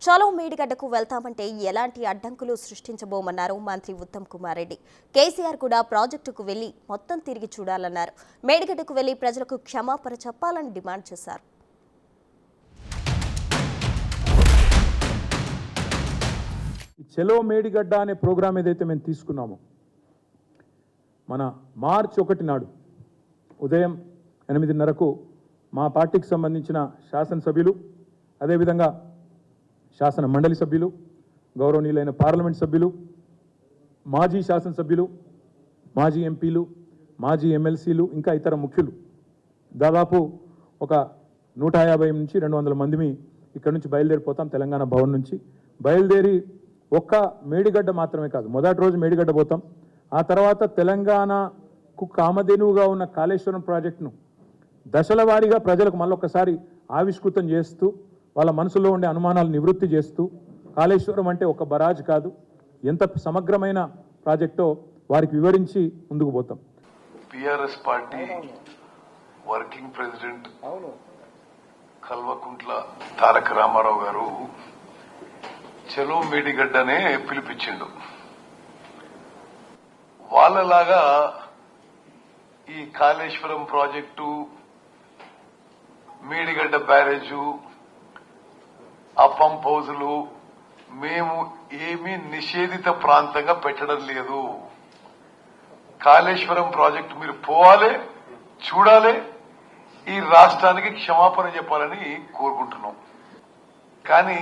చలో మేడిగడ్డకు వెళ్తామంటే ఎలాంటి అడ్డంకులు సృష్టించబోమన్నారు మంత్రి ఉత్తమ్ కుమార్ రెడ్డి. కేసీఆర్ కూడా ప్రాజెక్టుకు వెళ్లి మొత్తం తిరిగి చూడాలన్నారు. మేడిగడ్డకు వెళ్లి ప్రజలకు క్షమాపణ చెప్పాలని డిమాండ్ చేశారు. చలో మేడిగడ్డ అనే ప్రోగ్రాం ఏదైతే మేము తీసుకున్నామో మన మార్చి 1 నాడు ఉదయం 8:30కు మా పార్టీకి సంబంధించిన శాసనసభ్యులు అదేవిధంగా శాసన మండలి సభ్యులు గౌరవనీయులైన పార్లమెంట్ సభ్యులు మాజీ శాసనసభ్యులు మాజీ ఎంపీలు మాజీ ఎమ్మెల్సీలు ఇంకా ఇతర ముఖ్యులు దాదాపు ఒక 150 నుంచి 200 మందిమి ఇక్కడ నుంచి బయలుదేరిపోతాం. తెలంగాణ భవన్ నుంచి బయలుదేరి ఒక్క మేడిగడ్డ మాత్రమే కాదు, మొదటి రోజు మేడిగడ్డ పోతాం. ఆ తర్వాత తెలంగాణకు కామధేనువుగా ఉన్న కాళేశ్వరం ప్రాజెక్టును దశల వారీగా ప్రజలకు మళ్ళొక్కసారి ఆవిష్కృతం చేస్తూ వాళ్ళ మనసులో ఉండే అనుమానాలు నివృత్తి చేస్తూ కాళేశ్వరం అంటే ఒక బరాజ్ కాదు, ఎంత సమగ్రమైన ప్రాజెక్టో వారికి వివరించి ముందుకు పోతాం. TRS party working president Kalvakuntla Taraka Ramarao garu చలో మేడిగడ్డనే పిలిపించిండు. వాళ్ళలాగా ఈ కాళేశ్వరం ప్రాజెక్టు, మేడిగడ్డ బ్యారేజు, ఆ పంప్ హౌజులు మేము ఏమీ నిషేధిత ప్రాంతంగా పెట్టడం లేదు. కాళేశ్వరం ప్రాజెక్టు మీరు పోవాలి, చూడాలి, ఈ రాష్ట్రానికి క్షమాపణ చెప్పాలని కోరుకుంటున్నాం. కానీ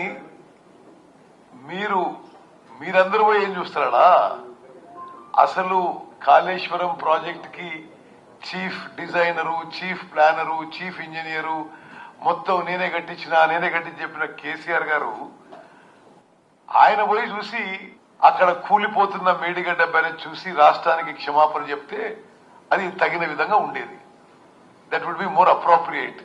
మీరందరూ ఏం చూస్తారా? అసలు కాళేశ్వరం ప్రాజెక్ట్ కి chief designer, chief planner, chief engineer మొత్తం నేనే కట్టించి చెప్పిన కేసీఆర్ గారు ఆయన పోయి చూసి అక్కడ కూలిపోతున్న మేడిగడ్డ బ్యారేజ్ చూసి రాష్ట్రానికి క్షమాపణ చెప్తే అది తగిన విధంగా ఉండేది. That would be more appropriate.